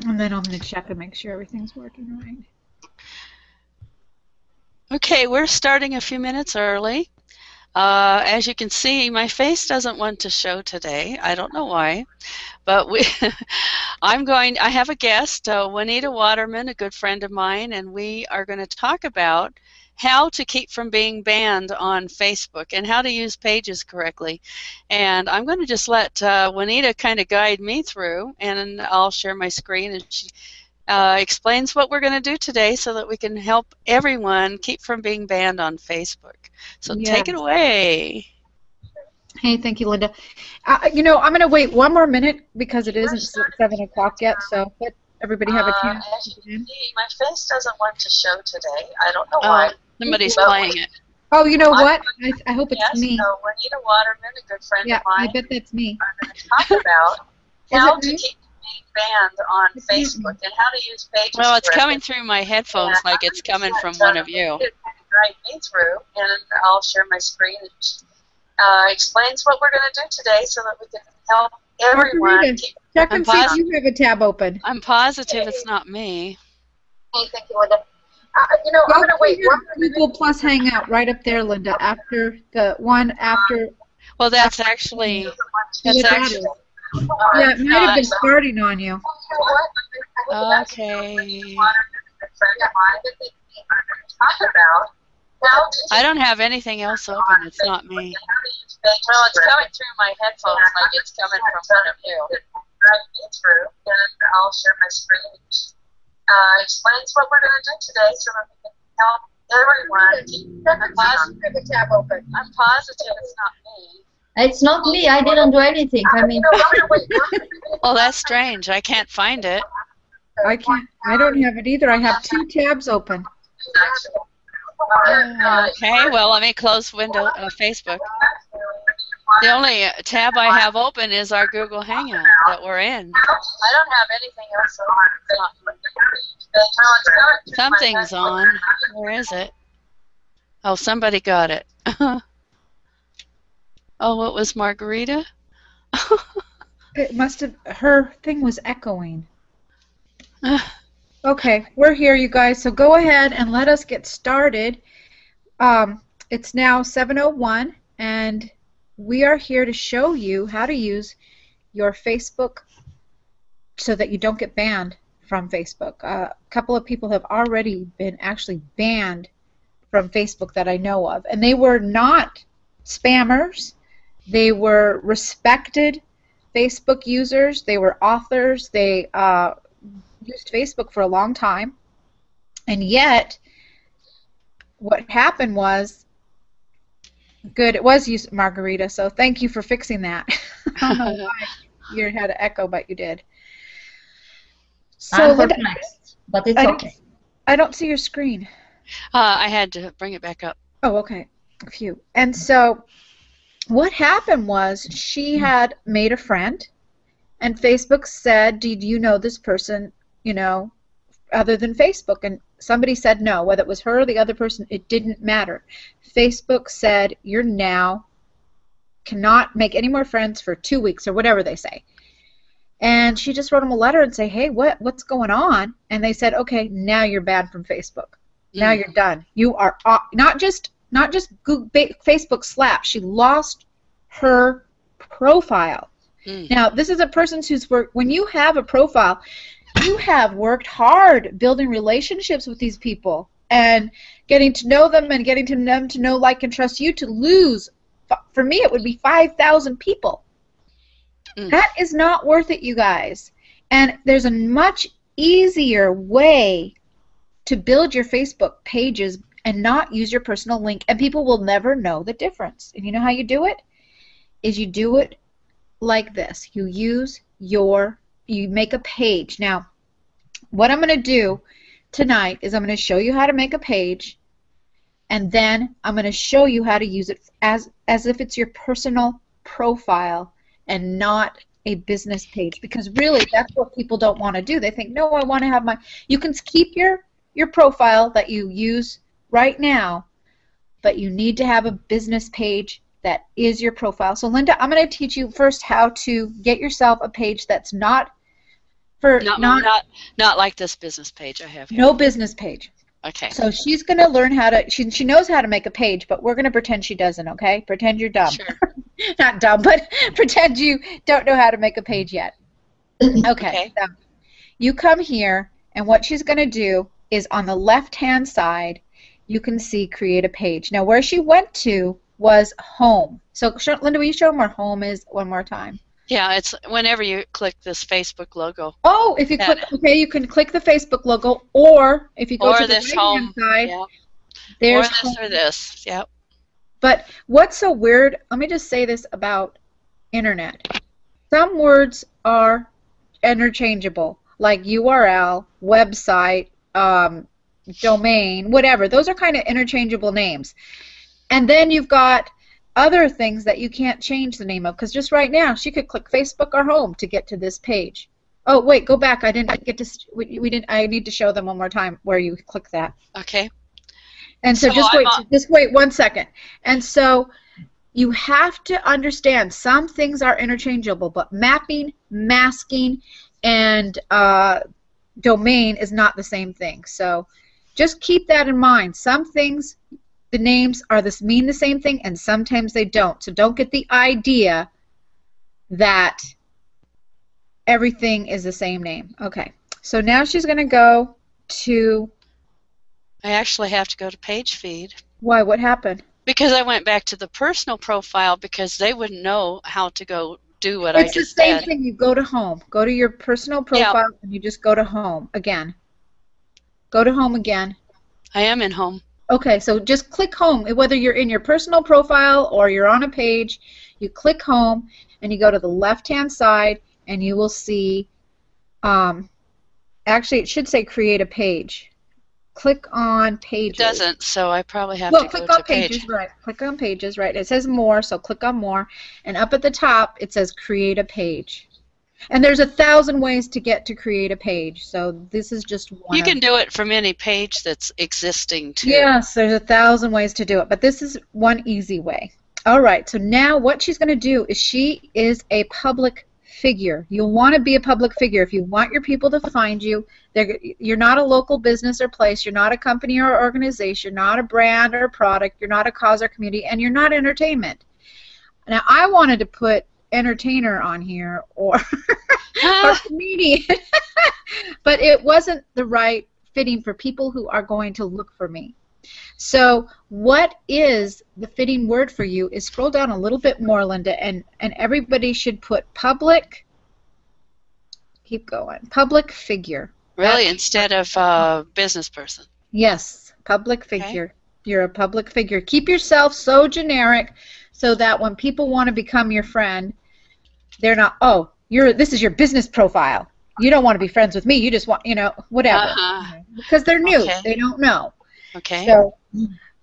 And then I'm going to check and make sure everything's working right. Okay, we're starting a few minutes early. As you can see, my face doesn't want to show today. I don't know why, but I have a guest, Juanita Waterman, a good friend of mine, and we are going to talk about how to keep from being banned on Facebook and how to use pages correctly. And I'm going to just let Juanita kind of guide me through, and I'll share my screen, and she explains what we're going to do today so that we can help everyone keep from being banned on Facebook. So Yeah. take it away. Hey, thank you, Linda. I'm going to wait one more minute because it isn't 7 o'clock yet, so let everybody have a chance. As you can see, my face doesn't want to show today. I don't know why. Somebody's playing it. Oh, you know what? I hope it's me. So Juanita Waterman, a good friend of mine, I bet that's me. are going to talk about how to keep being banned on Facebook and how to use pages. Well, it's coming through my headphones like it's coming from one of you. Guide me through, and I'll share my screen. Explains what we're going to do today so that we can help everyone. Check and see if you have a tab open. I'm positive it's not me. Hey, thank you, Linda. I'm going to wait one Google Plus Hangout right up there, Linda, after the one after. Well, that's actually. Yeah, it might have been starting on you. Okay. I don't have anything else open. It's not me. Well, it's coming through my headphones like it's coming from one of you. And I'll share my screen. Explains what we're going to do today so that we can help everyone. I'm positive it's not me. It's not me. I didn't do anything. I mean. Oh, that's strange. I can't find it. I don't have it either. I have 2 tabs open. Okay, well, let me close Facebook. The only tab I have open is our Google Hangout that we're in. I don't have anything else on. Something's on. Where is it? Oh, somebody got it. Oh, what was Margarita? It must have, her thing was echoing. Okay, we're here, you guys, so go ahead and let us get started. It's now 7:01, and we are here to show you how to use your Facebook so that you don't get banned from Facebook. A couple of people have already been actually banned from Facebook that I know of, and they were not spammers. They were respected Facebook users. They were authors. They used Facebook for a long time, and yet what happened was, good, it was you, Margarita, so thank you for fixing that. I don't know why you had to echo, but you did. So next, but it's okay. I don't see your screen. I had to bring it back up. Oh, okay. Phew. And so what happened was she had made a friend, and Facebook said, did you know this person, other than Facebook? And somebody said no. Whether it was her or the other person, it didn't matter. Facebook said, you're now cannot make any more friends for 2 weeks, or whatever they say. And she just wrote them a letter and say, hey, what's going on? And they said, okay, now you're banned from Facebook. Now you're done. You are not just Facebook slap. She lost her profile. Now, this is a person who's worked. When you have a profile, you have worked hard building relationships with these people and getting to know them and getting to them to know, like, and trust you. To lose, for me, it would be 5,000 people. That is not worth it, you guys. And there's a much easier way to build your Facebook pages and not use your personal link, and people will never know the difference. And you know how you do it? Is you do it like this. You make a page. Now, what I'm going to do tonight is I'm going to show you how to make a page, and then I'm going to show you how to use it as if it's your personal profile and not a business page, because really that's what people don't want to do. They think, no, I want to have my... You can keep your profile that you use right now, but you need to have a business page that is your profile. So Linda, I'm going to teach you first how to get yourself a page that's not for Not not not like this business page I have here. no business page. Okay. So she's going to learn how to, she knows how to make a page, but we're going to pretend she doesn't, okay? Pretend you're dumb. Sure. Not dumb, but pretend you don't know how to make a page yet. Okay. So you come here, and what she's going to do is on the left-hand side, you can see create a page. Now, where she went to was home. So, Linda, will you show them where home is one more time? Yeah, it's whenever you click this Facebook logo. Oh, if you click, okay, you can click the Facebook logo, or if you go to the right-hand side, yeah. there's or this home. or this. Yep. But what's so weird, let me just say this about internet. Some words are interchangeable, like URL, website, domain, whatever. Those are kind of interchangeable names. And then you've got other things that you can't change the name of, because just right now she could click Facebook or home to get to this page. Oh wait, go back. I didn't get to. We didn't. I need to show them one more time where you click that. Okay. And so just wait 1 second. And so you have to understand some things are interchangeable, but mapping, masking, and domain is not the same thing. So just keep that in mind. Some things, the names mean the same thing, and sometimes they don't. So don't get the idea that everything is the same name. Okay. So now she's going to go to... I actually have to go to page feed. Why? What happened? Because I went back to the personal profile because they wouldn't know how to go do what I just said. It's the same thing. You go to home. Go to your personal profile, and you just go to home again. Go to home again. I am in home. Okay, so just click home. Whether you're in your personal profile or you're on a page, you click home, and you go to the left-hand side, and you will see, actually it should say create a page. Click on pages. It doesn't, so I probably have to click go on to page. pages, right. Click on pages, right. It says more, so click on more. And up at the top, it says create a page. And there's 1,000 ways to get to create a page, so this is just one. You can do it from any page that's existing, too. Yes, there's 1,000 ways to do it, but this is one easy way. All right, so now what she's going to do is she is a public figure. You'll want to be a public figure if you want your people to find you. You're not a local business or place. You're not a company or organization. You're not a brand or a product. You're not a cause or community, and you're not entertainment. Now, I wanted to put entertainer on here or, or comedian, but it wasn't the right fitting for people who are going to look for me. So what is the fitting word for you is scroll down a little bit more, Linda, and everybody should put public, keep going, public figure. Really? Instead of business person? Yes, public figure. Okay. You're a public figure. Keep yourself so generic so that when people want to become your friend, they're not, oh, this is your business profile. You don't want to be friends with me. You just want, whatever. Because they're new. Okay. They don't know. Okay. So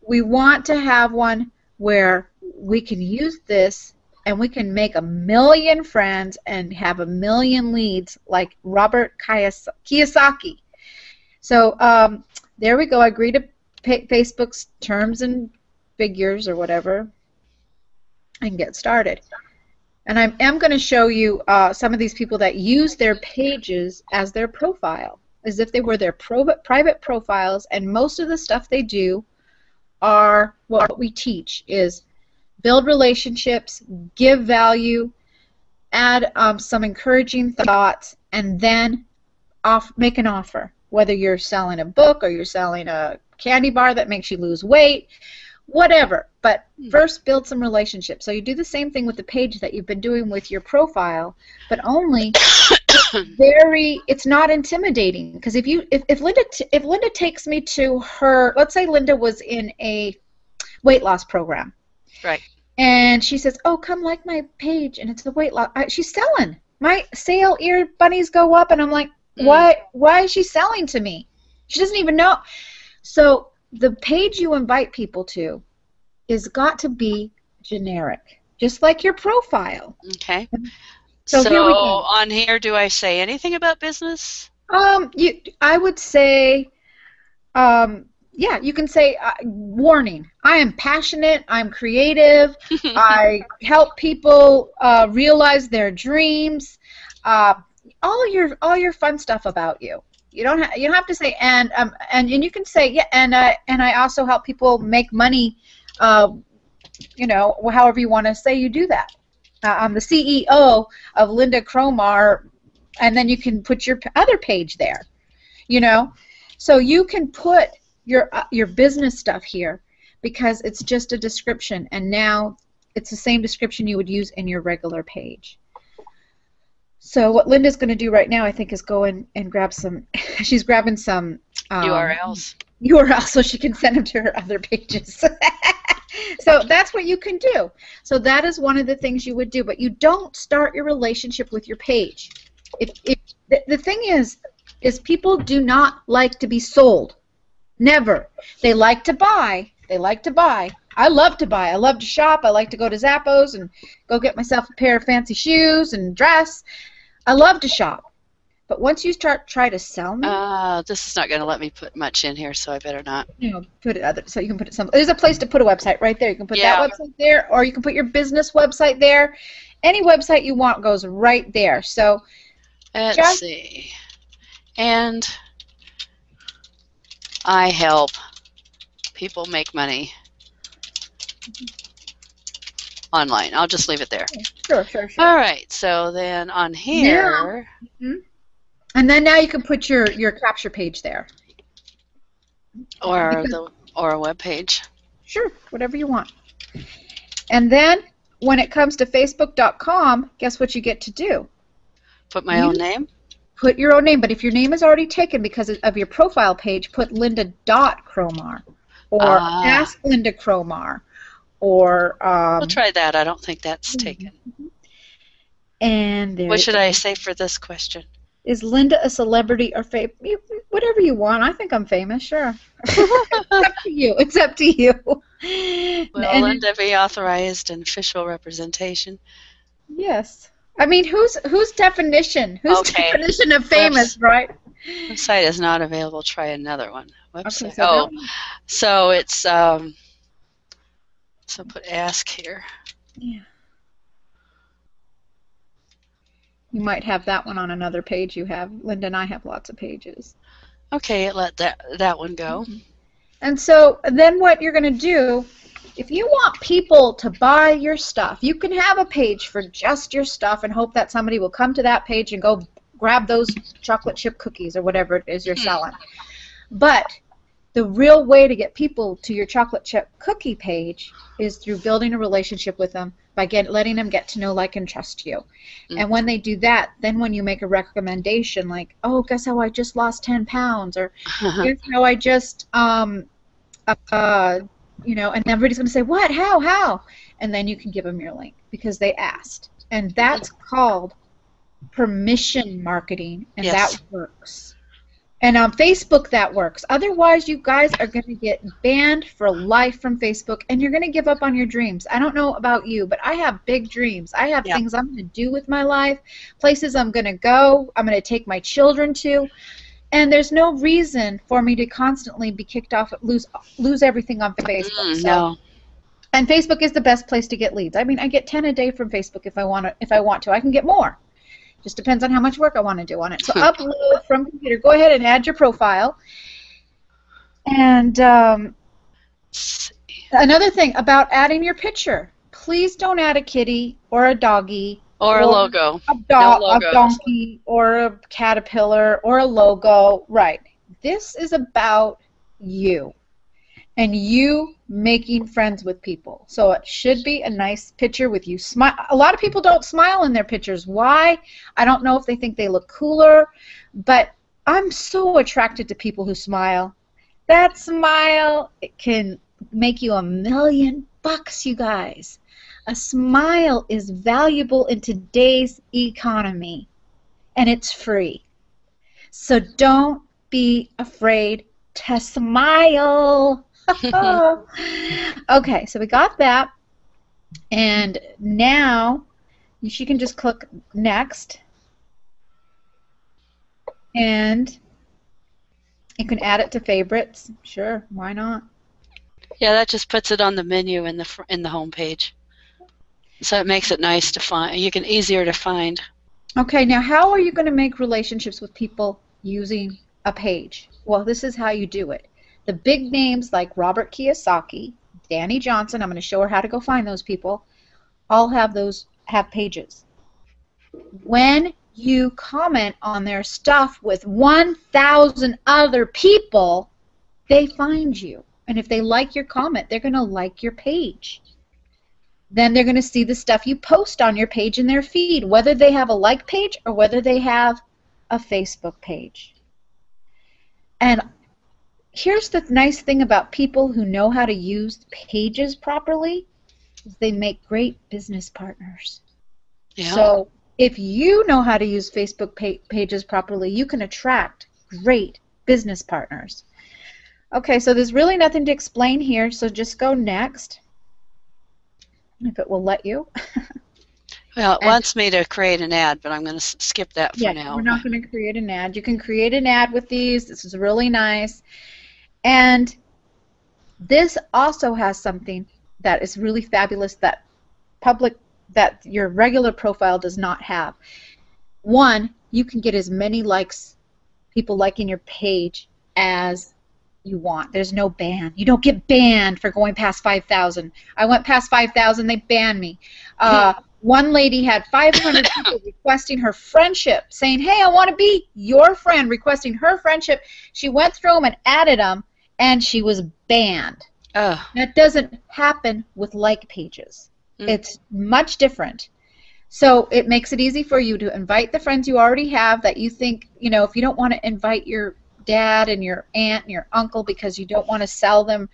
we want to have one where we can use this and we can make 1 million friends and have 1 million leads like Robert Kiyosaki. So there we go. I agree to Facebook's terms and figures or whatever and get started. And I am going to show you some of these people that use their pages as their profile, as if they were their private profiles, and most of the stuff they do are what we teach is build relationships, give value, add some encouraging thoughts, and then make an offer, whether you're selling a book or you're selling a candy bar that makes you lose weight, whatever. But first build some relationships. So you do the same thing with the page that you've been doing with your profile, but only it's not intimidating, because if Linda takes me to her, let's say Linda was in a weight loss program, right, and she says, oh, come like my page, and it's the weight loss, she's selling. My sale ear bunnies go up, and I'm like, why is she selling to me? She doesn't even know. So the page you invite people to is got to be generic, just like your profile. Okay. So here we go. On here, do I say anything about business? I would say, yeah, you can say, warning, I am passionate, I'm creative, I help people realize their dreams. all your fun stuff about you. You don't have to say and you can say yeah and I also help people make money, you know, however you want to say you do that. I'm the CEO of Linda Cromar, and then you can put your other page there, you know. So you can put your business stuff here because it's just a description, and now it's the same description you would use in your regular page. So what Linda's going to do right now, I think, is go in and grab some. She's grabbing some URLs so she can send them to her other pages. So that's what you can do. So that is one of the things you would do, but you don't start your relationship with your page. The thing is people do not like to be sold. Never. They like to buy. They like to buy. I love to buy. I love to shop. I like to go to Zappos and go get myself a pair of fancy shoes and dress. I love to shop. But once you try to sell me, this is not going to let me put much in here, so I better not. You know, put it other so you can put it some. There's a place to put a website right there. You can put that website there, or you can put your business website there. Any website you want goes right there. So let's see. And I help people make money online. I'll just leave it there. Sure. All right. So then on here. Yeah. And then now you can put your capture page there. Or a web page. Sure, whatever you want. And then when it comes to Facebook.com, guess what you get to do? Put my own name? Put your own name, but if your name is already taken because of your profile page, put Linda.Cromar or Ask Linda Cromar or we'll try that. I don't think that's taken. And what should I say for this question? Is Linda a celebrity or famous? Whatever you want. I think I'm famous, sure. It's up to you. It's up to you. Will Linda be authorized in official representation? Yes. I mean, whose definition? Whose definition of famous, right? Website is not available. Try another one. Website. Okay, so it's so put ask here. Yeah. You might have that one on another page you have. Linda and I have lots of pages. Okay, let that one go. Mm-hmm. And so then what you're going to do, if you want people to buy your stuff, you can have a page for just your stuff and hope that somebody will come to that page and go grab those chocolate chip cookies or whatever it is you're selling. But the real way to get people to your chocolate chip cookie page is through building a relationship with them by letting them get to know, like, and trust you. Mm-hmm. And when they do that, then when you make a recommendation like, oh, guess how I just lost 10 pounds, or guess how I just, you know, and everybody's going to say, what, how? And then you can give them your link because they asked. And that's called permission marketing, and that works. And on Facebook, that works. Otherwise, you guys are going to get banned for life from Facebook, and you're going to give up on your dreams. I don't know about you, but I have big dreams. I have things I'm going to do with my life, places I'm going to go, I'm going to take my children to, and there's no reason for me to constantly be kicked off, lose everything on Facebook. No. And Facebook is the best place to get leads. I mean, I get 10 a day from Facebook if I want to. I can get more. Just depends on how much work I want to do on it. So upload from computer. Go ahead and add your profile. And another thing about adding your picture, please don't add a kitty or a doggy or a logo. A donkey or a caterpillar or a logo. Right. This is about you and you making friends with people. So it should be a nice picture with you. Smile. A lot of people don't smile in their pictures. Why? I don't know if they think they look cooler, but I'm so attracted to people who smile. That smile, it can make you $1 million, you guys. A smile is valuable in today's economy, and it's free. So don't be afraid to smile. Okay, so we got that, and now she can just click next, and you can add it to favorites. Sure, why not? Yeah, that just puts it on the menu in the home page, so it makes it nice to find. Easier to find. Okay, now how are you going to make relationships with people using a page? Well, this is how you do it. The big names like Robert Kiyosaki, Danny Johnson, I'm going to show her how to go find those people, all have pages. When you comment on their stuff with 1,000 other people, they find you. And if they like your comment, they're going to like your page. Then they're going to see the stuff you post on your page in their feed, whether they have a like page or whether they have a Facebook page. And here's the nice thing about people who know how to use pages properly, is they make great business partners. Yeah. So if you know how to use Facebook pages properly, you can attract great business partners. Okay, so there's really nothing to explain here, so just go next, if it will let you. Well, it wants me to create an ad, but I'm going to skip that for now. We're not going to create an ad. You can create an ad with these. This is really nice. And this also has something that is really fabulous that your regular profile does not have. One, you can get as many likes, people liking your page, as you want. There's no ban. You don't get banned for going past 5,000. I went past 5,000, they banned me. One lady had 500 people requesting her friendship, saying, hey, I want to be your friend, requesting her friendship. She went through them and added them, and she was banned. That doesn't happen with like pages. It's much different. So it makes it easy for you to invite the friends you already have that you think, if you don't want to invite your dad and your aunt and your uncle because you don't want to sell them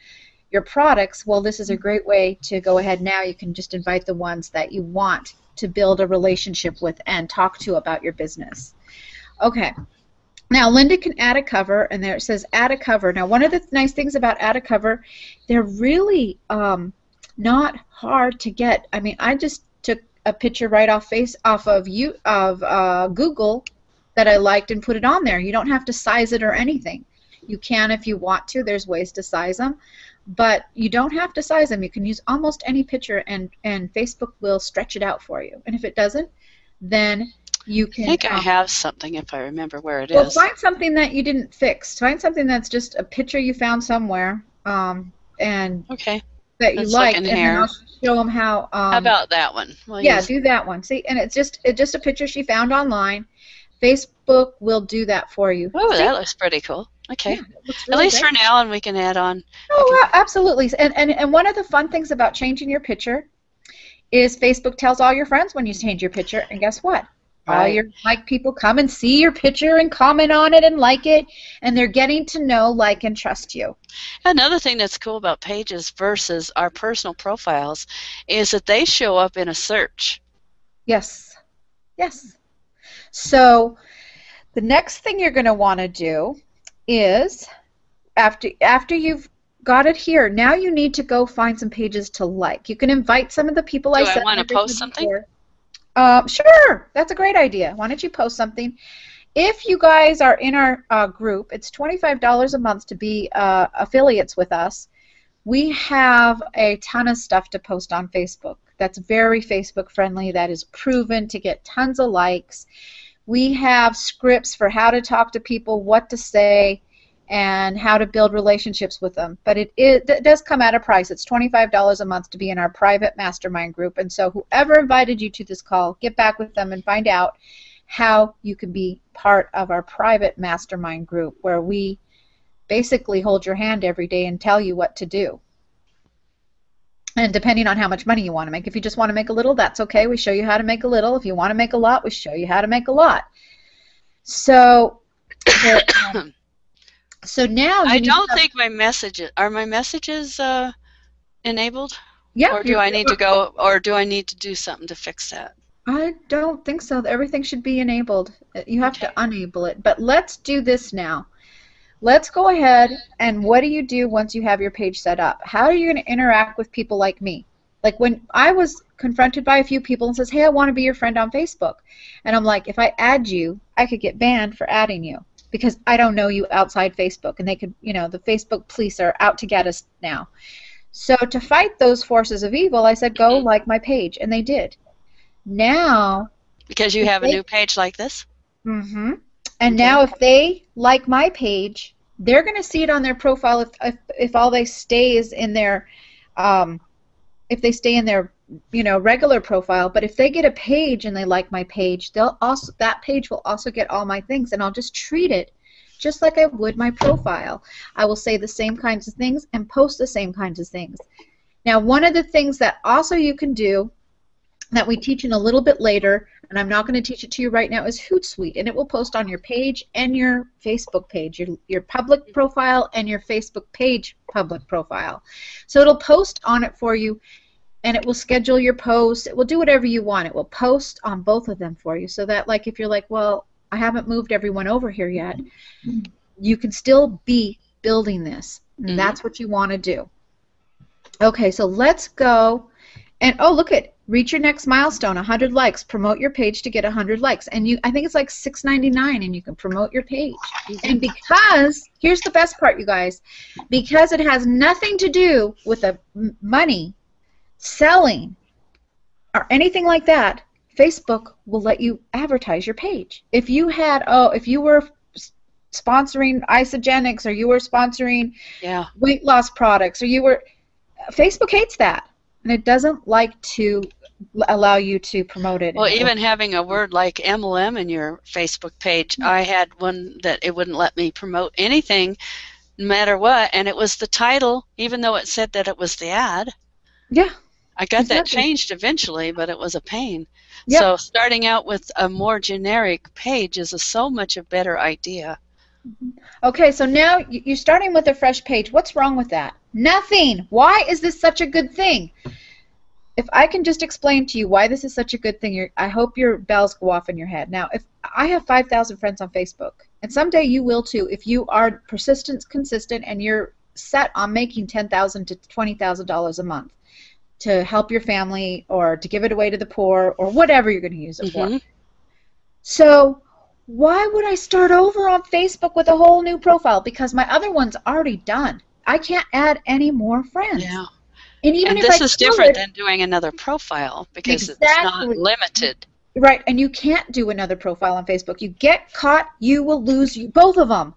your products, well, this is a great way to go ahead now. You can just invite the ones that you want to build a relationship with and talk to about your business. Okay. Now, Linda can add a cover, and there it says add a cover. Now, one of the nice things about add a cover, they're really not hard to get. I mean, I just took a picture right off of Google that I liked and put it on there. You don't have to size it or anything. You can if you want to. There's ways to size them, but you don't have to size them. You can use almost any picture, and Facebook will stretch it out for you. And if it doesn't, then you can. I think I have something if I remember where it well, is. find something that you didn't fix. Find something that's just a picture you found somewhere, and okay. that you like, and then I'll show them how. How about that one? Do that one. See, and it's just a picture she found online. Facebook will do that for you. Oh, that looks pretty cool. Okay. Yeah, at least for now, and we can add on. Oh, absolutely. And one of the fun things about changing your picture is Facebook tells all your friends when you change your picture, and guess what? Right. All your people come and see your picture and comment on it and like it, and they're getting to know, like, and trust you. Another thing that's cool about pages versus our personal profiles is that they show up in a search. Yes. Yes. So the next thing you're going to want to do is, after you've got it here, now you need to go find some pages to like. You can invite some of the people I said. Do I want to post something? Sure, that's a great idea. Why don't you post something? If you guys are in our group, it's $25 a month to be affiliates with us. We have a ton of stuff to post on Facebook that's very Facebook friendly, that is proven to get tons of likes. We have scripts for how to talk to people, what to say, and how to build relationships with them. But it does come at a price. It's $25 a month to be in our private mastermind group. And so whoever invited you to this call, get back with them and find out how you can be part of our private mastermind group, where we basically hold your hand every day and tell you what to do. And depending on how much money you want to make. If you just want to make a little, that's okay. We show you how to make a little. If you want to make a lot, we show you how to make a lot. So, so now I don't think my messages are my messages enabled. Yeah. Or do I need to go? Or do I need to do something to fix that? I don't think so. Everything should be enabled. You have to enable it. But let's do this now. Let's go ahead, and what do you do once you have your page set up? How are you going to interact with people like me? Like when I was confronted by a few people and says, hey, I want to be your friend on Facebook. And I'm like, if I add you, I could get banned for adding you because I don't know you outside Facebook. And they could, the Facebook police are out to get us now. So to fight those forces of evil, I said, go like my page. And they did. Now Because you If have a they, new page like this? mm-hmm. And Okay. now if they like my page, they're going to see it on their profile if all they stay is in their um, if they stay in their regular profile. But if they get a page and they like my page, that page will also get all my things, and I'll just treat it just like I would my profile. I will say the same kinds of things and post the same kinds of things. Now, one of the things that also you can do that we teach in a little bit later, and I'm not going to teach it to you right now, is Hootsuite, and it will post on your page and your Facebook page, your public profile and your Facebook page public profile. So it'll post on it for you, and it will schedule your posts. It will do whatever you want. It will post on both of them for you, so that like if you're like, well, I haven't moved everyone over here yet, you can still be building this, and that's what you want to do. Okay, so let's go. And oh, look at reach your next milestone, 100 likes. Promote your page to get 100 likes. And I think it's like $6.99, and you can promote your page. And because here's the best part, you guys, because it has nothing to do with the money, selling, or anything like that, Facebook will let you advertise your page. If you were sponsoring isogenics, or you were sponsoring weight loss products, or Facebook hates that. And it doesn't like to allow you to promote it. Well, even having a word like MLM in your Facebook page, I had one that it wouldn't let me promote anything, no matter what, and it was the title, even though it said that it was the ad. Yeah. I got that changed eventually, but it was a pain. Yep. So starting out with a more generic page is so much a better idea. Okay, so now you're starting with a fresh page. What's wrong with that? Nothing. Why is this such a good thing? If I can just explain to you why this is such a good thing, I hope your bells go off in your head. Now, if I have 5,000 friends on Facebook, and someday you will too, if you are persistent, consistent, and you're set on making $10,000 to $20,000 a month to help your family or to give it away to the poor or whatever you're going to use it for. So why would I start over on Facebook with a whole new profile? Because my other one's already done. I can't add any more friends. Yeah. And even if this I is different than doing another profile because it's not limited. Right, and you can't do another profile on Facebook. You get caught, you will lose both of them.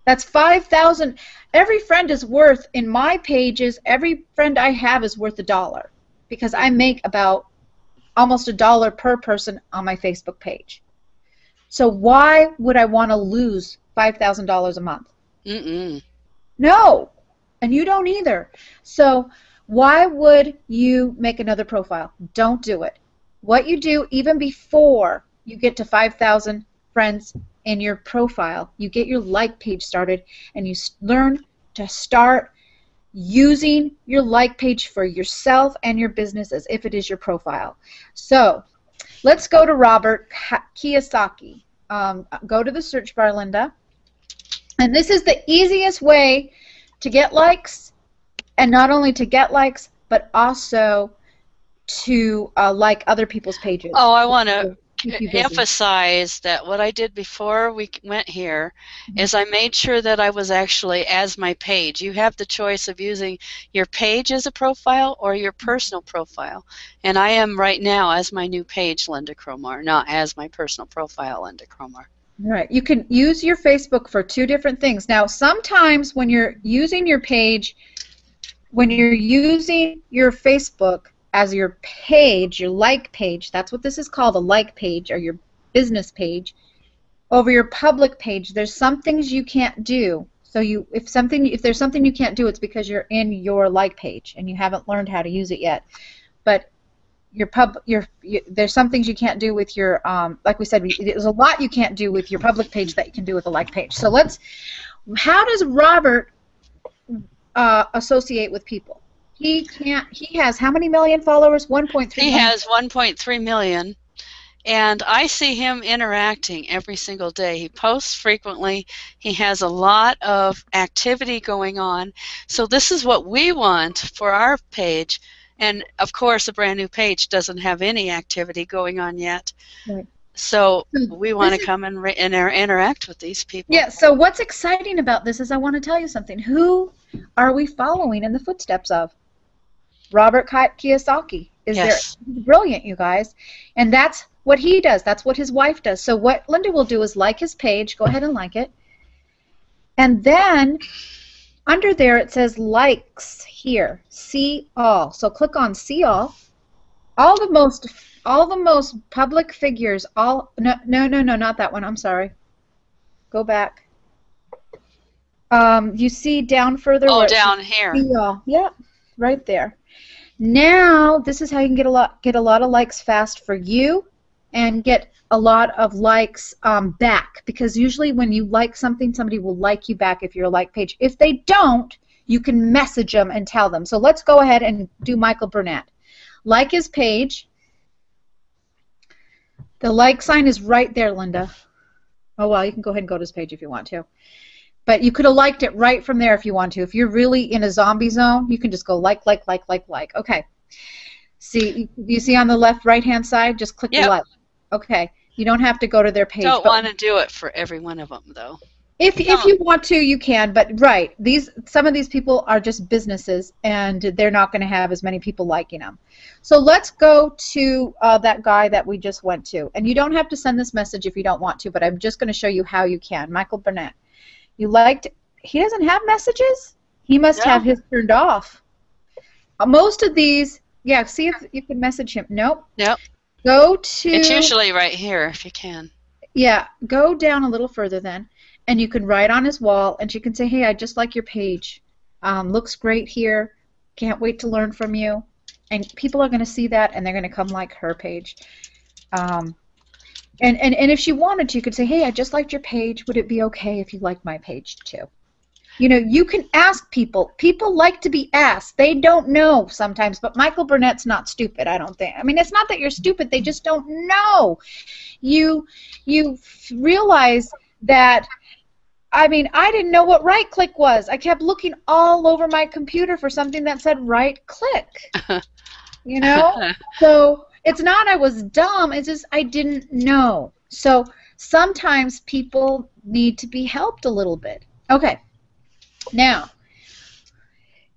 That's 5,000. Every friend is worth, in my pages, every friend I have is worth $1 because I make about almost $1 per person on my Facebook page. So why would I want to lose $5,000 a month? No, and you don't either. So why would you make another profile? Don't do it. What you do, even before you get to 5,000 friends in your profile, you get your like page started, and you learn to start using your like page for yourself and your business as if it is your profile. So let's go to Robert Kiyosaki. Go to the search bar, Linda. And this is the easiest way to get likes, and not only to get likes, but also to like other people's pages. Oh, I want to emphasize that what I did before we went here is I made sure that I was actually as my page. You have the choice of using your page as a profile or your personal profile. And I am right now as my new page, Linda Cromar, not as my personal profile, Linda Cromar. Right. You can use your Facebook for two different things. Now, sometimes when you're using your page, when you're using your Facebook as your page, your like page, that's what this is called, a like page or your business page, over your public page, there's some things you can't do. So if there's something you can't do, it's because you're in your like page and you haven't learned how to use it yet. But there's some things you can't do with your, like we said, there's a lot you can't do with your public page that you can do with a like page. So how does Robert associate with people? He has how many million followers? 1.3 He has 1.3 million. And I see him interacting every single day. He posts frequently. He has a lot of activity going on. So this is what we want for our page. And, of course, a brand new page doesn't have any activity going on yet. Right. So we want to come and interact with these people. Yeah, so what's exciting about this is I want to tell you something. Who are we following in the footsteps of? Robert Kiyosaki. Is there? Yes. Brilliant, you guys. And that's what he does. That's what his wife does. So what Linda will do is like his page. Go ahead and like it. And then under there it says likes here. See all. So click on see all. All the most public figures. All no, not that one. I'm sorry. Go back. You see down further. Oh, down here. See all. Yeah, right there. Now this is how you can get a lot of likes fast for you, and get a lot of likes back, because usually when you like something, somebody will like you back if you're a like page. If they don't, you can message them and tell them. So let's go ahead and do Michael Burnett. Like his page. The like sign is right there, Linda. Oh, well, you can go ahead and go to his page if you want to. But you could have liked it right from there if you want to. If you're really in a zombie zone, you can just go like. Okay. See, you see on the left right-hand side? Just click the like. Okay. You don't have to go to their page. Don't want to do it for every one of them, though. If you want to, you can. But right, some of these people are just businesses, and they're not going to have as many people liking them. So let's go to that guy that we just went to. And you don't have to send this message if you don't want to, but I'm just going to show you how you can. Michael Burnett. You liked. He doesn't have messages? He must have his turned off. Most of these, yeah, see if you can message him. Nope. Yep. Go to... It's usually right here if you can. Yeah, go down a little further then, and you can write on his wall, and you can say, hey, I just like your page. Looks great here. Can't wait to learn from you. And people are going to see that, and they're going to come like her page. And if she wanted to, you could say, hey, I just liked your page. Would it be okay if you liked my page too? You know, you can ask people. People like to be asked. They don't know sometimes, but Michael Burnett's not stupid, I don't think. I mean, it's not that you're stupid. They just don't know. You realize that, I mean, I didn't know what right-click was. I kept looking all over my computer for something that said right-click. You know? So it's not I was dumb. It's just I didn't know. So sometimes people need to be helped a little bit. Okay. Now,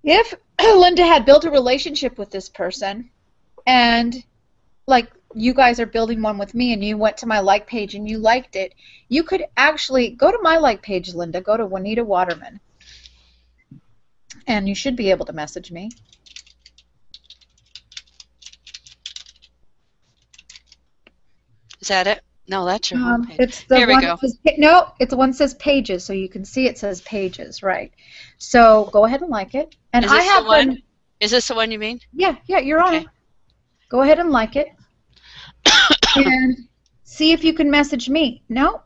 if Linda had built a relationship with this person, and like you guys are building one with me, and you went to my like page and you liked it, you could actually go to my like page, Linda. Go to Juanita Waterman, and you should be able to message me. Is that it? No, that's your homepage. It's the Here we one go. that says, no, it's the one that says pages, so you can see it says pages, right? So go ahead and like it. And Is I this have the one? been, Is this the one you mean? yeah, you're on Okay. it. Go ahead and like it. And see if you can message me. No?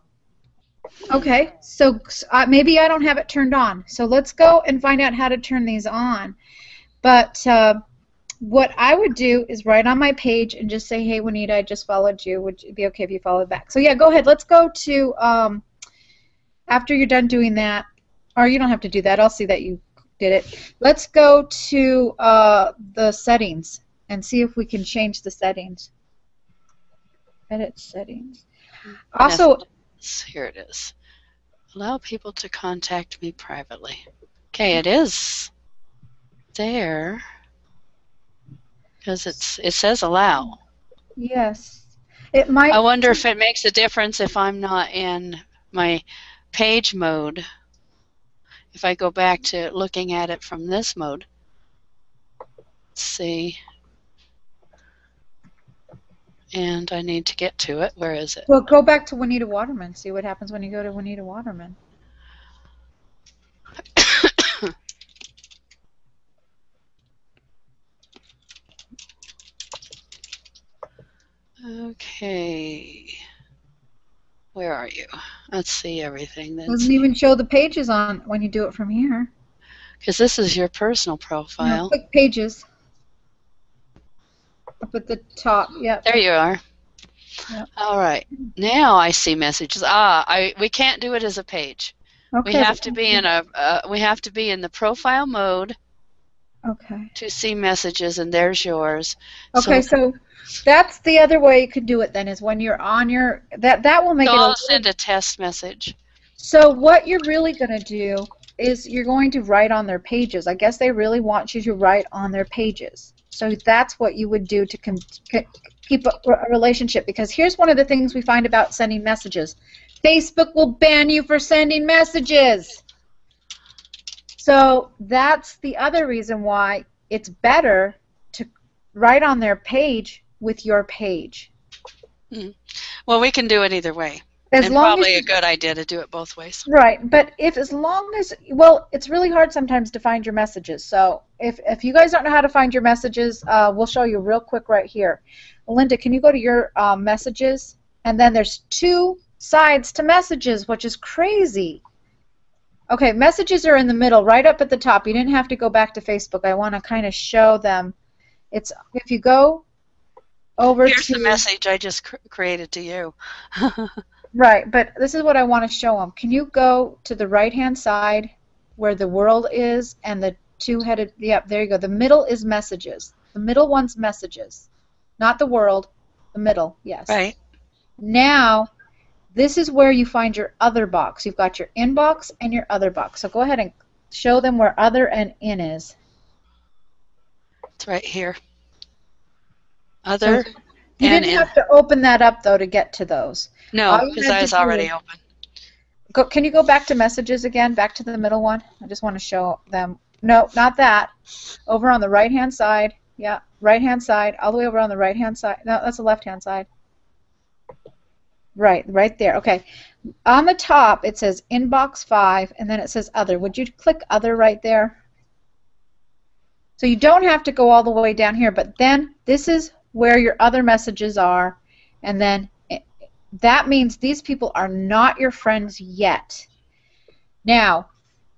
Okay, so maybe I don't have it turned on. So let's go and find out how to turn these on. But what I would do is write on my page and just say, hey, Juanita, I just followed you. Would it be okay if you followed back? So, yeah, go ahead. Let's go to, after you're done doing that, or you don't have to do that. I'll see that you did it. Let's go to the settings and see if we can change the settings. Edit settings. Also, Here it is. Allow people to contact me privately. Okay, it is there. Because it says allow. yes. It might. I wonder if it makes a difference if I'm not in my page mode. If I go back to looking at it from this mode. Let's see. And I need to get to it. Where is it? Well, go back to Juanita Waterman. See what happens when you go to Juanita Waterman. Okay. Where are you? Let's see everything. Doesn't even show the pages on when you do it from here. Because this is your personal profile. No, click pages. Up at the top. Yep. There you are. Yep. All right. Now I see messages. We can't do it as a page. Okay. We have to be in the profile mode. Okay. To see messages, and there's yours. Okay, so that's the other way you could do it then, is when you're on your, that will make it. I'll send a test message. So what you're really going to do is you're going to write on their pages. I guess they really want you to write on their pages. So that's what you would do to keep a relationship, because here's one of the things we find about sending messages. Facebook will ban you for sending messages. So that's the other reason why it's better to write on their page with your page. Well, we can do it either way. As and long probably as a good idea to do it both ways. Right, but as long as, well, it's really hard sometimes to find your messages. So if you guys don't know how to find your messages, we'll show you real quick right here. Linda, can you go to your messages? And then there's 2 sides to messages, which is crazy. Okay, messages are in the middle, right up at the top. You didn't have to go back to Facebook. I want to kind of show them. It's, if you go over Here's to... the message I just created to you. Right, but this is what I want to show them. Can you go to the right-hand side where the world is and the 2-headed, yep, there you go. The middle is messages. The middle one's messages. Not the world, the middle, yes. Right. Now, this is where you find your other box. You've got your inbox and your other box. So go ahead and show them where other and in is. It's right here. Other. So you didn't have to open that up, though, to get to those. No, because I was already open. Can you go back to messages again, back to the middle one? I just want to show them. No, not that. Over on the right-hand side. Yeah, right-hand side, all the way over on the right-hand side. No, that's the left-hand side. Right there. Okay. On the top, it says Inbox 5, and then it says Other. Would you click Other right there? So you don't have to go all the way down here, but then this is where your other messages are, and then that means these people are not your friends yet. Now,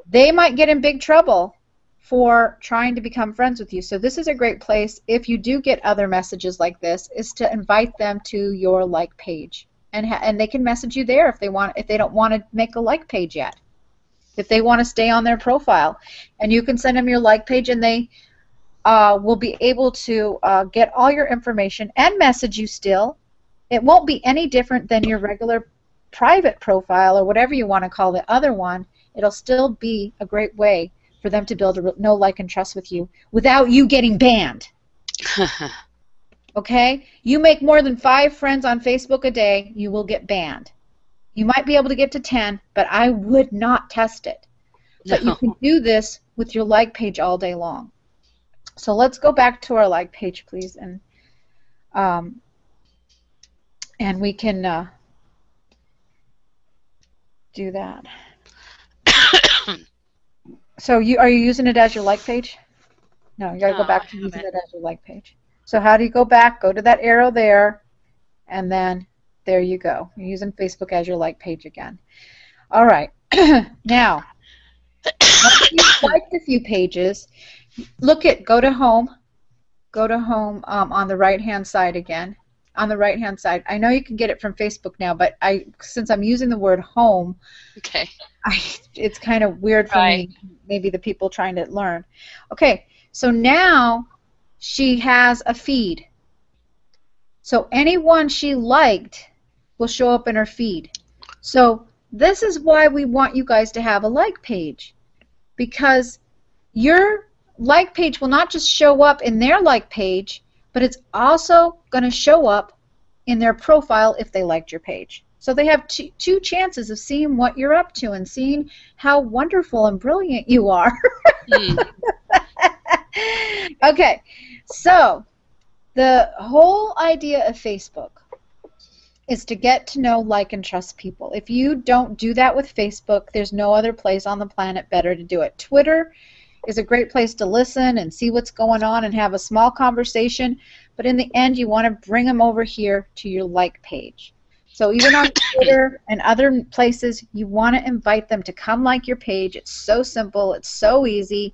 they might get in big trouble for trying to become friends with you. So this is a great place, if you do get other messages like this, is to invite them to your like page. And they can message you there if they don't want to make a like page yet. If they want to stay on their profile. And you can send them your like page, and they will be able to get all your information and message you still. It won't be any different than your regular private profile or whatever you want to call the other one. It'll still be a great way for them to build a know, like, and trust with you without you getting banned. Okay? You make more than 5 friends on Facebook a day, you will get banned. You might be able to get to 10, but I would not test it. No. But you can do this with your like page all day long. So let's go back to our like page, please, and we can do that. So are you using it as your like page? No, you got to go back to using it as your like page. So how do you go back? Go to that arrow there, and then there you go. You're using Facebook as your like page again. All right. Now, once you've liked a few pages, go to home on the right-hand side again. On the right-hand side. I know you can get it from Facebook now, but since I'm using the word home, okay, it's kind of weird for me, maybe the people trying to learn. Okay, so now she has a feed. So anyone she liked will show up in her feed. So this is why we want you guys to have a like page, because your like page will not just show up in their like page, but it's also going to show up in their profile if they liked your page. So they have two chances of seeing what you're up to and seeing how wonderful and brilliant you are. Okay, so the whole idea of Facebook is to get to know, like, and trust people. If you don't do that with Facebook, there's no other place on the planet better to do it. Twitter is a great place to listen and see what's going on and have a small conversation, but in the end you want to bring them over here to your like page. So even on Twitter and other places, you want to invite them to come like your page. It's so simple, it's so easy,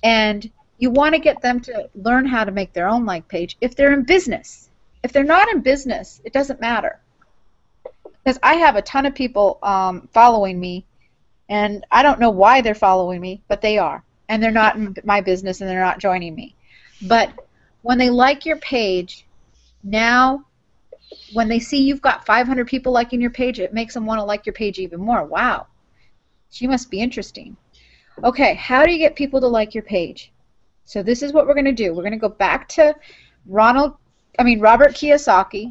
and you want to get them to learn how to make their own like page if they're in business. If they're not in business, it doesn't matter. Because I have a ton of people following me, and I don't know why they're following me, but they are. And they're not in my business, and they're not joining me. But when they like your page, now when they see you've got 500 people liking your page, it makes them want to like your page even more. Wow, she must be interesting. Okay, how do you get people to like your page? So this is what we're going to do. We're going to go back to Robert Kiyosaki.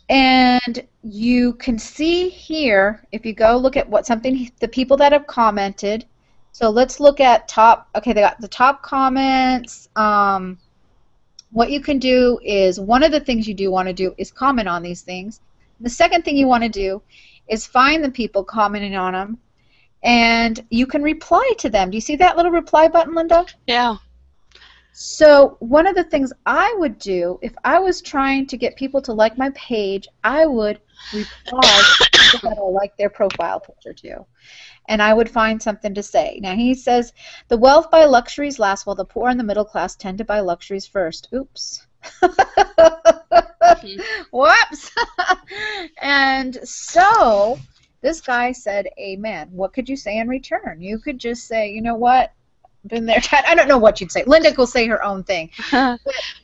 And you can see here, if you go look at the people that have commented. So let's look at they got the top comments. What you can do is, one of the things you do want to do is comment on these things. The second thing you want to do is find the people commenting on them, and you can reply to them. Do you see that little reply button, Linda? Yeah. So one of the things I would do if I was trying to get people to like my page, I would reply to people that I like their profile picture too. And I would find something to say. Now he says, the wealth buy luxuries last while the poor and the middle class tend to buy luxuries first. Oops. Whoops. And so this guy said, amen. What could you say in return? You could just say, you know what? Been there. I don't know what you'd say. Linda will say her own thing.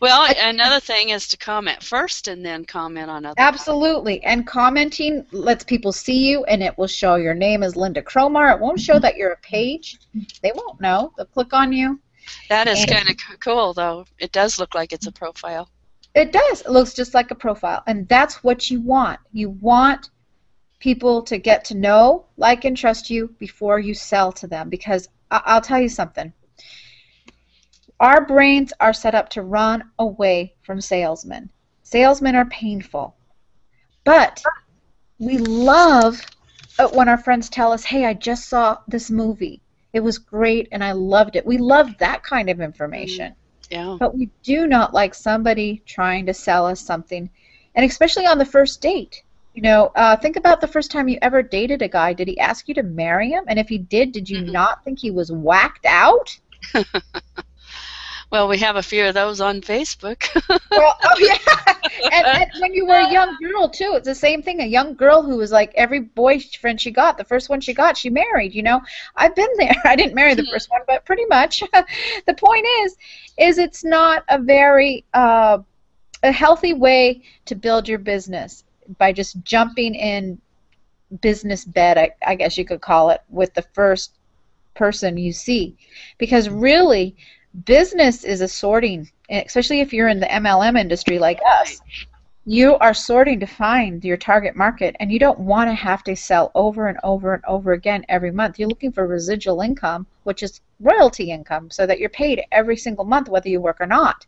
Well, another thing is to comment first and then comment on other. Absolutely. And commenting lets people see you, and it will show your name is Linda Cromar. It won't show that you're a page. They won't know. They'll click on you. That is kind of cool, though. It does look like it's a profile. It does. It looks just like a profile. And that's what you want. You want people to get to know, like, and trust you before you sell to them, because I'll tell you something. Our brains are set up to run away from salesmen. Salesmen are painful. But we love when our friends tell us, hey, I just saw this movie. It was great and I loved it. We love that kind of information. Yeah. But we do not like somebody trying to sell us something, and especially on the first date. You know, think about the first time you ever dated a guy. Did he ask you to marry him? And if he did you not think he was whacked out? Well, we have a few of those on Facebook. Well, oh yeah. And when you were a young girl too, it's the same thing. A young girl who was like every boyfriend she got, the first one she got, she married. You know, I've been there. I didn't marry the first one, but pretty much. The point is it's not a very a healthy way to build your business by just jumping in business bed, I guess you could call it, with the first person you see. Because really, business is a sorting, especially if you're in the MLM industry like us. You are sorting to find your target market, and you don't want to have to sell over and over and over again every month. You're looking for residual income, which is royalty income, so that you're paid every single month whether you work or not.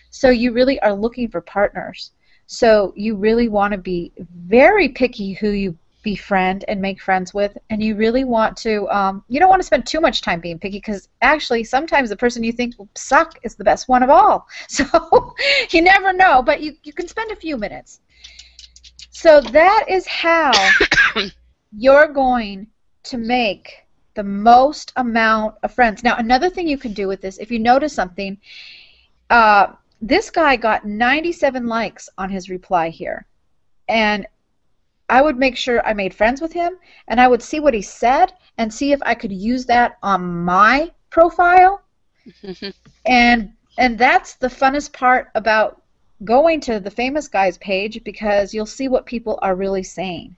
So you really are looking for partners. So you really want to be very picky who you befriend and make friends with, and you really want to, you don't want to spend too much time being picky, because actually sometimes the person you think will suck is the best one of all. So you never know, but you can spend a few minutes. So that is how you're going to make the most amount of friends. Now, another thing you can do with this, if you notice something, this guy got 97 likes on his reply here, and I would make sure I made friends with him, and I would see what he said and see if I could use that on my profile. and that's the funnest part about going to the famous guy's page, because you'll see what people are really saying.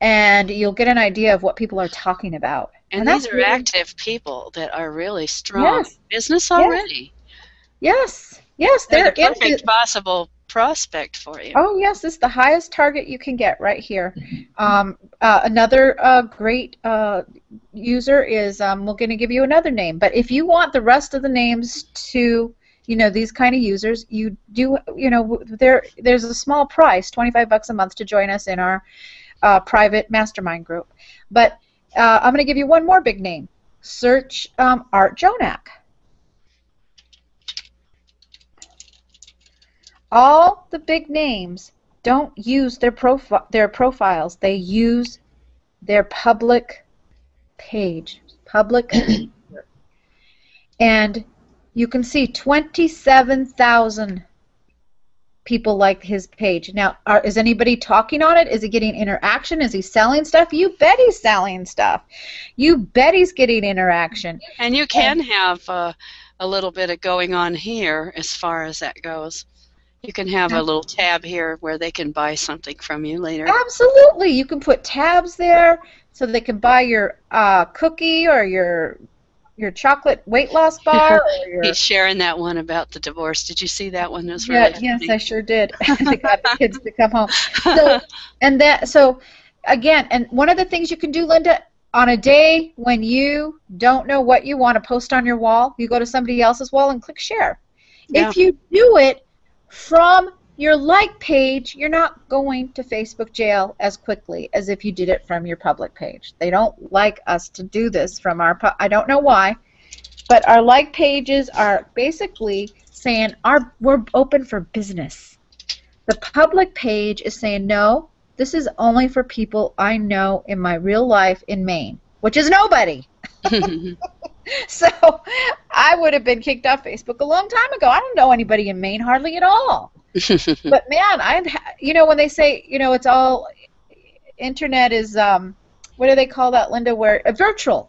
And you'll get an idea of what people are talking about. And these are really active people that are really strong in business already. Yes. They're the perfect possible prospect for you. Oh yes, this is the highest target you can get right here. Another great user is, we're going to give you another name, but if you want the rest of the names to, you know, these kind of users, you do, you know, there's a small price, $25 a month, to join us in our private mastermind group. But I'm going to give you one more big name. Search Art Jonak. All the big names don't use their profiles. They use their public page, and you can see 27,000 people like his page. Now, is anybody talking on it? Is he getting interaction? Is he selling stuff? You bet he's selling stuff. You bet he's getting interaction. And you can have a little bit of going on here as far as that goes. You can have a little tab here where they can buy something from you later. Absolutely. You can put tabs there so they can buy your cookie or your your chocolate weight loss bar or your He's sharing that one about the divorce. Did you see that one? It was yeah, really yes, funny. I sure did. They got the kids to come home. So again, and one of the things you can do, Linda, on a day when you don't know what you want to post on your wall, you go to somebody else's wall and click share. Yeah. If you do it from your like page, you're not going to Facebook jail as quickly as if you did it from your public page. They don't like us to do this from our I don't know why, but our like pages are basically saying we're open for business. The public page is saying, no, this is only for people I know in my real life in Maine, which is nobody. So I would have been kicked off Facebook a long time ago. I don't know anybody in Maine hardly at all. But man, when they say, it's all internet is, what do they call that, Linda, where virtual.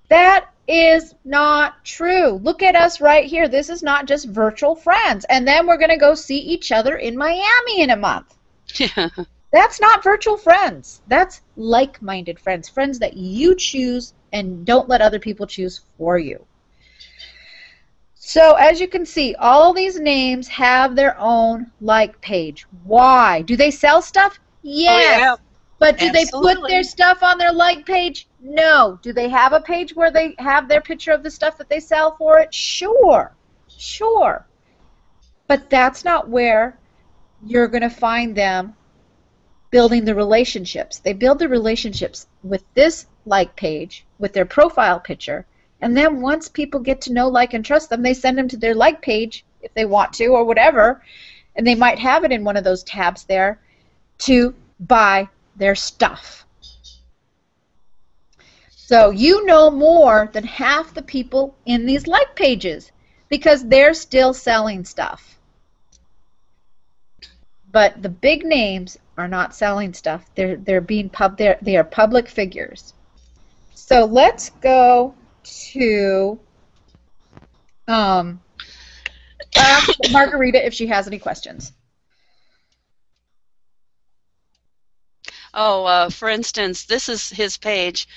That is not true. Look at us right here. This is not just virtual friends. And then we're going to go see each other in Miami in a month. Yeah. That's not virtual friends. That's like-minded friends, friends that you choose and don't let other people choose for you. So as you can see, all these names have their own like page. Why? Do they sell stuff? Yes. Oh, yeah. But do Absolutely. they put their stuff on their like page? No. Do they have a page where they have their picture of the stuff that they sell for it? Sure. Sure. But that's not where you're going to find them building the relationships. They build the relationships with this like page, with their profile picture, and then once people get to know, like, and trust them, they send them to their like page if they want to or whatever, and they might have it in one of those tabs there to buy their stuff. So you know more than half the people in these like pages because they're still selling stuff. But the big names are not selling stuff. They are public figures. So let's go to ask Margarita if she has any questions. Oh, for instance, this is his page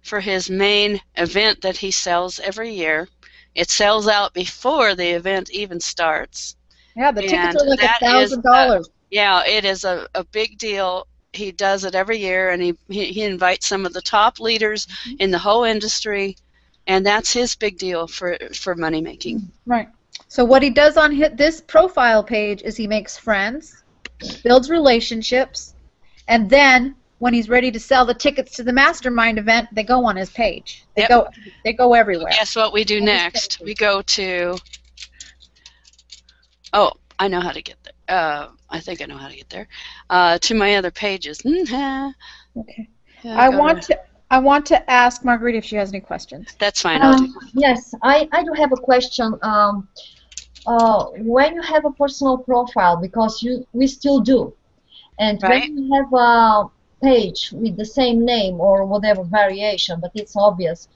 for his main event that he sells every year. It sells out before the event even starts. Yeah, the tickets And are like that is $1,000. Yeah, it is a big deal. He does it every year, and he invites some of the top leaders in the whole industry, and that's his big deal for money making. Right. So what he does on this profile page is he makes friends, builds relationships, and then when he's ready to sell the tickets to the Mastermind event, they go on his page. They go everywhere. Guess what we do next? We go to. Oh, I know how to get there. I think I know how to get there. To my other pages. Okay. I want to ask Marguerite if she has any questions. That's fine. Yes, I do have a question. When you have a personal profile, because we still do, and Right. when you have a page with the same name or whatever variation, but it's obvious,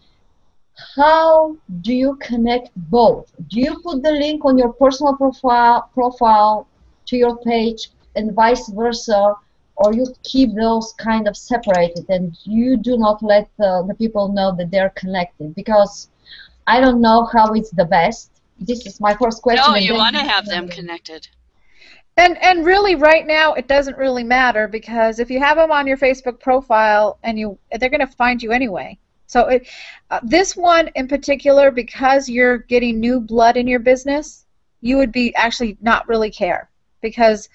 how do you connect both? Do you put the link on your personal profile to your page and vice versa, or you keep those kind of separated and you do not let the people know that they're connected? Because I don't know how it's the best. This is my first question. No, you want to have them connected. And really, right now, it doesn't really matter because if you have them on your Facebook profile, they're going to find you anyway. So this one in particular, because you're getting new blood in your business, you would be actually not really care because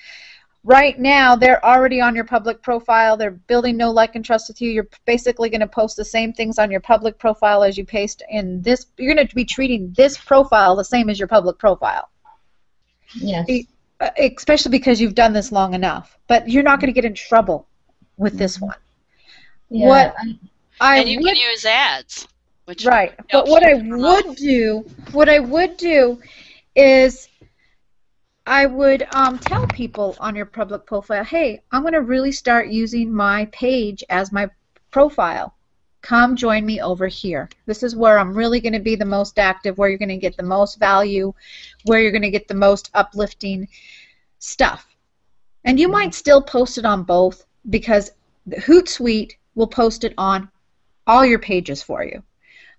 right now they're already on your public profile. They're building know, like, and trust with you. You're basically going to post the same things on your public profile as you paste in this. You're going to be treating this profile the same as your public profile. Yes. Especially because you've done this long enough. But you're not going to get in trouble with this one. Yeah. And you can use ads. Right. But what I would do is I would tell people on your public profile, hey, I'm going to really start using my page as my profile. Come join me over here. This is where I'm really going to be the most active, where you're going to get the most value, where you're going to get the most uplifting stuff. And you might still post it on both because the Hootsuite will post it on all your pages for you.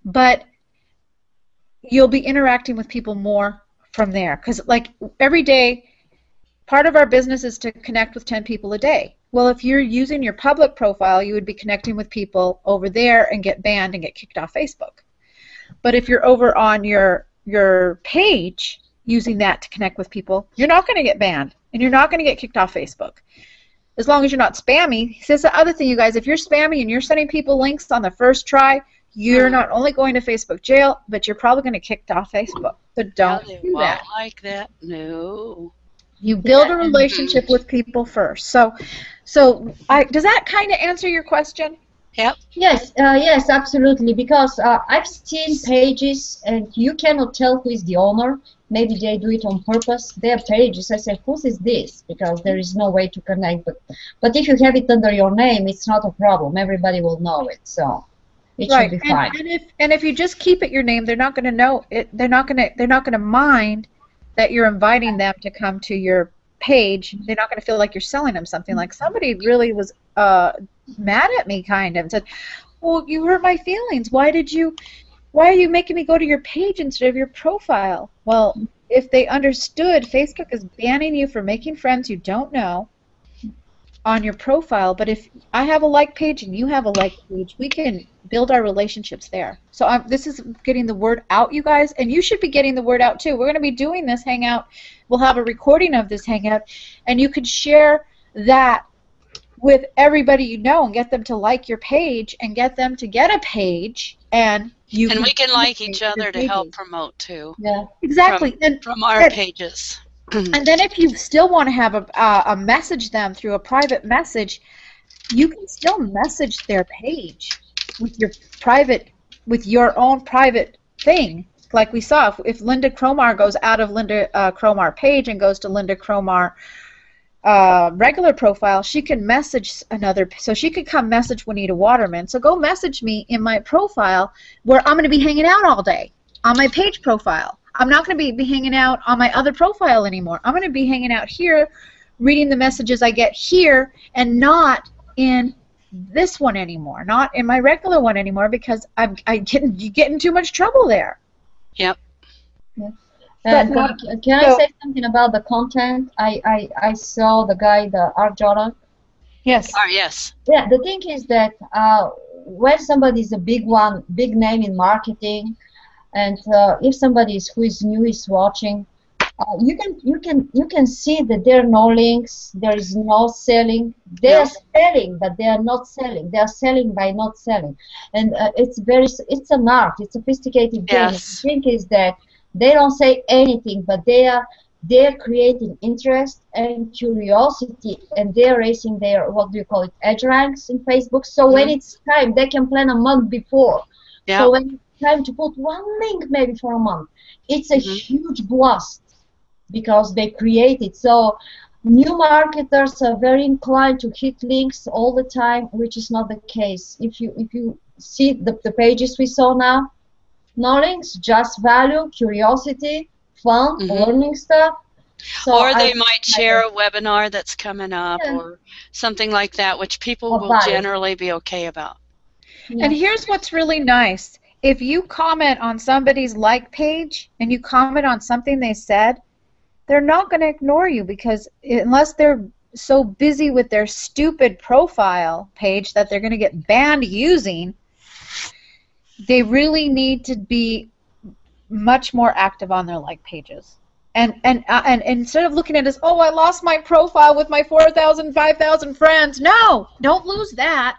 But you'll be interacting with people more from there. Because like every day, part of our business is to connect with 10 people a day. Well, if you're using your public profile, you would be connecting with people over there and get banned and get kicked off Facebook. But if you're over on your page using that to connect with people, you're not going to get banned and you're not going to get kicked off Facebook. As long as you're not spammy. Here's the other thing, you guys. If you're spammy and you're sending people links on the first try, you're not only going to Facebook jail, but you're probably going to get kicked off Facebook. So don't do that. Like that. No. You build a relationship with people first. So does that kind of answer your question? Yep. Yes, yes, absolutely. Because I've seen pages, and you cannot tell who is the owner. Maybe they do it on purpose. Their pages, I say, whose is this? Because there is no way to connect. But if you have it under your name, it's not a problem. Everybody will know it, so it should be fine. And if you just keep it your name, they're not going to know it. They're not going to mind that you're inviting them to come to your page. They're not going to feel like you're selling them something. Like somebody really was mad at me, kind of, and said, "Well, you hurt my feelings. Why are you making me go to your page instead of your profile?" Well, if they understood, Facebook is banning you for making friends you don't know on your profile, but if I have a like page and you have a like page, we can build our relationships there. So this is getting the word out, you guys, and you should be getting the word out too. We're going to be doing this Hangout. We'll have a recording of this Hangout, and you could share that with everybody you know and get them to like your page and get them to get a page, and we can like each other to help promote too. Yeah, exactly. From our pages. And then if you still want to have a message them through a private message, you can still message their page with your own private thing. Like we saw, if Linda Cromar goes out of Linda Cromar page and goes to Linda Cromar regular profile, she can message another. So she could come message Juanita Waterman. So go message me in my profile where I'm going to be hanging out all day on my page profile. I'm not going to be hanging out on my other profile anymore. I'm going to be hanging out here, reading the messages I get here, and not in this one anymore, not in my regular one anymore, because you get in too much trouble there. Yep. Yeah. Can I say something about the content? I saw the guy, the Art Jordan. Yes. Yes. Yeah. The thing is that when somebody is a big name in marketing, and if somebody who is new is watching, you can see that there are no links, there is no selling. They are selling, but they are not selling. They are selling by not selling, and it's an art. It's a sophisticated game. Yes. The thing is that they don't say anything, but they're creating interest and curiosity, and they're raising their, what do you call it, edge ranks in Facebook. So when it's time, they can plan a month before. Yeah. So when it's time to put one link maybe for a month, it's a huge blast because they create it. So new marketers are very inclined to hit links all the time, which is not the case. If you see the pages we saw now, no links, just value, curiosity, fun, learning stuff. So or they might share a webinar that's coming up or something like that, which people will generally be okay about. Yeah. And here's what's really nice. If you comment on somebody's like page and you comment on something they said, they're not going to ignore you, because unless they're so busy with their stupid profile page that they're going to get banned using, they really need to be much more active on their like pages. And instead of looking at it as, oh, I lost my profile with my 4,000, 5,000 friends. No, don't lose that.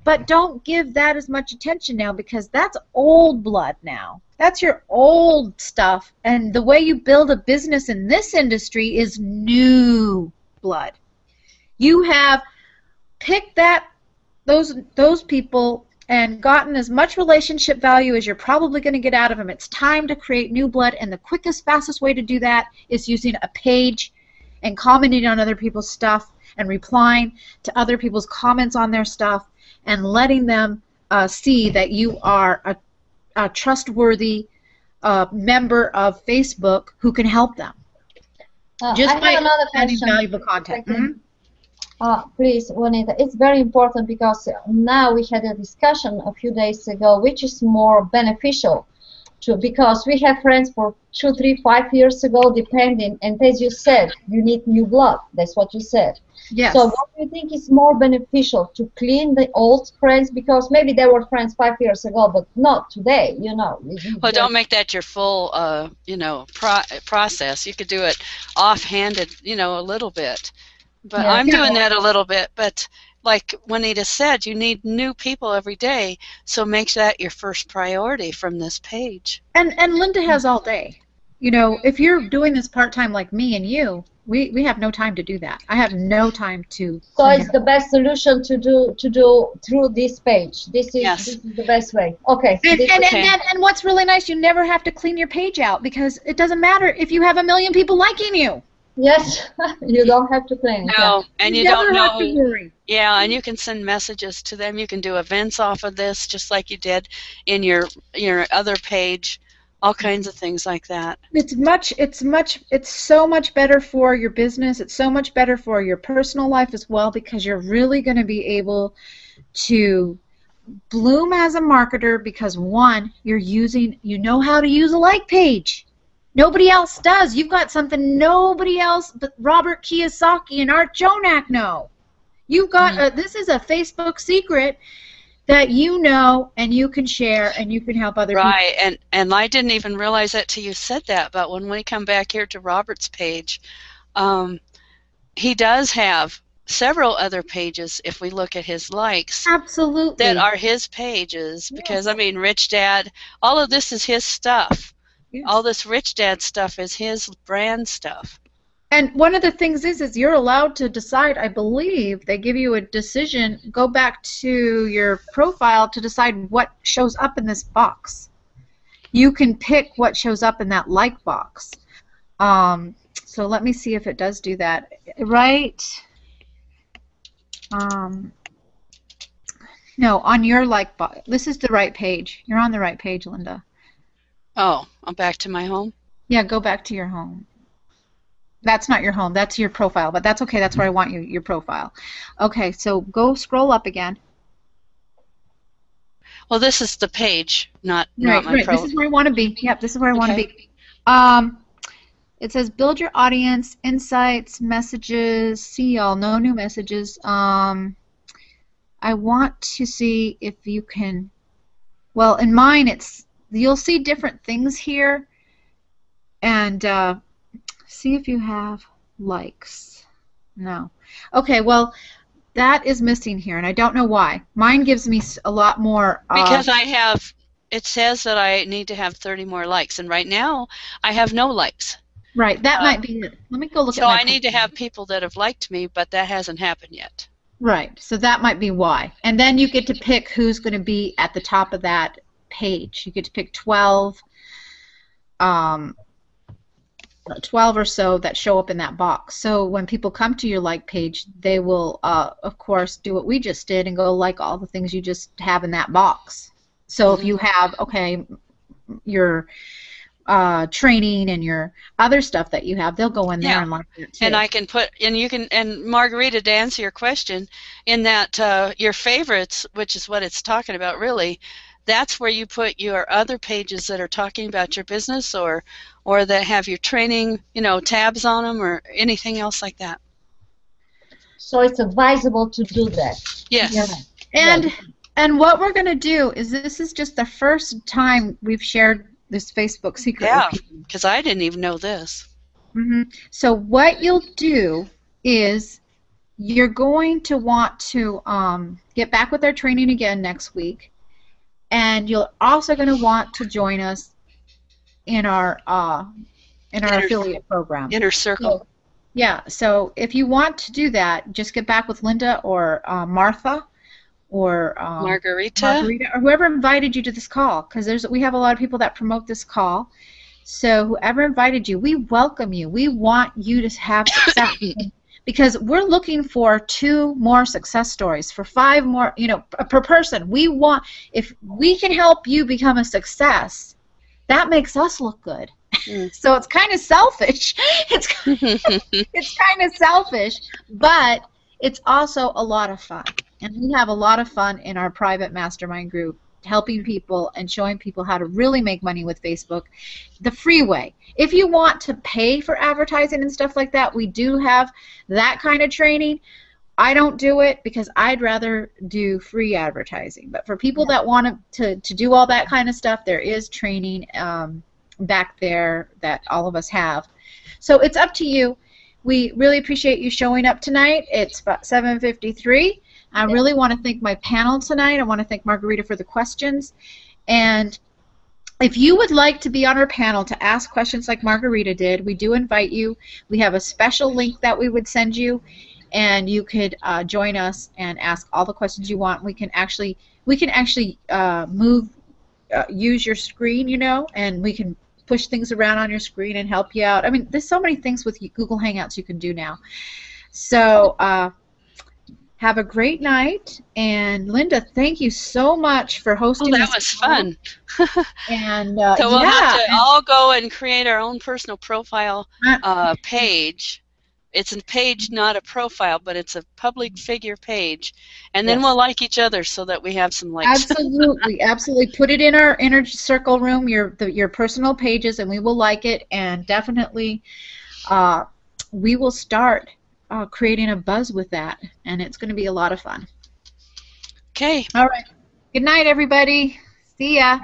But don't give that as much attention now, because that's old blood now. That's your old stuff. And the way you build a business in this industry is new blood. You have picked those people and gotten as much relationship value as you're probably going to get out of them. It's time to create new blood, and the quickest, fastest way to do that is using a page and commenting on other people's stuff and replying to other people's comments on their stuff and letting them see that you are a trustworthy member of Facebook who can help them. Just by adding valuable content. Please, Juanita, it's very important, because now we had a discussion a few days ago, which is more beneficial, to, because we have friends for 2, 3, 5 years ago, depending, and as you said, you need new blood. That's what you said. Yes. So what do you think is more beneficial, to clean the old friends, because maybe they were friends 5 years ago, but not today, you know? Well, don't make that your full, you know, process. You could do it offhanded, you know, a little bit. But Yeah. I'm doing that a little bit. But like Juanita said, you need new people every day, so make that your first priority from this page. And Linda has all day. You know, if you're doing this part-time like me and you, we have no time to do that. I have no time to. So it's the best solution to do through this page. This is, Yes. this is the best way. Okay. And what's really nice, you never have to clean your page out, because it doesn't matter if you have 1 million people liking you. Yes, you don't have to plan it. No, and you never don't have know. to worry. Yeah, and you can send messages to them. You can do events off of this, just like you did in your other page. All kinds of things like that. It's so much better for your business. It's so much better for your personal life as well, because you're really going to be able to bloom as a marketer, because one, you know how to use a like page. Nobody else does. You've got something nobody else but Robert Kiyosaki and Art Jonak know. You've got this is a Facebook secret that you know, and you can share, and you can help other people. Right, and I didn't even realize that till you said that, but when we come back here to Robert's page, he does have several other pages, if we look at his likes. Absolutely. That are his pages, because, I mean, Rich Dad, all of this is his stuff. Yes. All this Rich Dad stuff is his brand stuff. And one of the things is you're allowed to decide, I believe, they give you a decision, go back to your profile to decide what shows up in this box. You can pick what shows up in that like box. So let me see if it does do that. Right? No, on your like box. This is the right page. You're on the right page, Linda. Oh, I'm back to my home? Yeah, go back to your home. That's not your home. That's your profile, but that's okay. That's where I want you, your profile. Okay, so go scroll up again. Well, this is the page, not Right. my profile. This is where I want to be. Yep, this is where I want to be. It says build your audience, insights, messages, see all, no new messages. I want to see if you can, well, in mine you'll see different things here, and see if you have likes. No. Okay, well, that is missing here, and I don't know why. Mine gives me a lot more. Because it says that I need to have 30 more likes, and right now I have no likes. Right, that might be it. Let me go look at So my I need to have people that have liked me, but that hasn't happened yet. Right, so that might be why. And then you get to pick who's going to be at the top of that page. You get to pick 12 or so that show up in that box. So when people come to your like page, they will, of course, do what we just did and go like all the things you just have in that box. So if you have, okay, your training and your other stuff that you have, they'll go in there and like it too. And I can put, and you can, and Margarita, to answer your question, in that your favorites, which is what it's talking about really, that's where you put your other pages that are talking about your business or that have your training, tabs on them or anything else like that. So it's advisable to do that. Yes. Yeah. And what we're going to do is, this is just the first time we've shared this Facebook secret. Yeah, because I didn't even know this. So what you'll do is you're going to want to get back with our training again next week, and you're also going to want to join us in our affiliate program. Inner Circle. Yeah, so if you want to do that, just get back with Linda or Martha or Margarita, or whoever invited you to this call, because we have a lot of people that promote this call. So whoever invited you, we welcome you. We want you to have success because we're looking for 2 more success stories, for 5 more, per person. We want, if we can help you become a success, that makes us look good. So it's kind of selfish. It's kind of selfish, but it's also a lot of fun. And we have a lot of fun in our private mastermind group helping people and showing people how to really make money with Facebook the free way. If you want to pay for advertising and stuff like that, we do have that kind of training. I don't do it because I'd rather do free advertising. But for people that want to do all that kind of stuff, there is training back there that all of us have. So it's up to you. We really appreciate you showing up tonight. It's about 7:53. I really want to thank my panel tonight. I want to thank Margarita for the questions. And if you would like to be on our panel to ask questions like Margarita did, we do invite you. We have a special link that we would send you, and you could join us and ask all the questions you want. We can actually use your screen, you know, and we can push things around on your screen and help you out. I mean, there's so many things with Google Hangouts you can do now. So have a great night. And Linda, thank you so much for hosting that this was fun. And so we'll have to all go and create our own personal profile page. It's a page, not a profile, but it's a public figure page. And then we'll like each other so that we have some likes. Absolutely, absolutely. Put it in our inner circle room, your personal pages, and we will like it. And definitely we will start creating a buzz with that. And it's going to be a lot of fun. Okay. All right. Good night, everybody. See ya.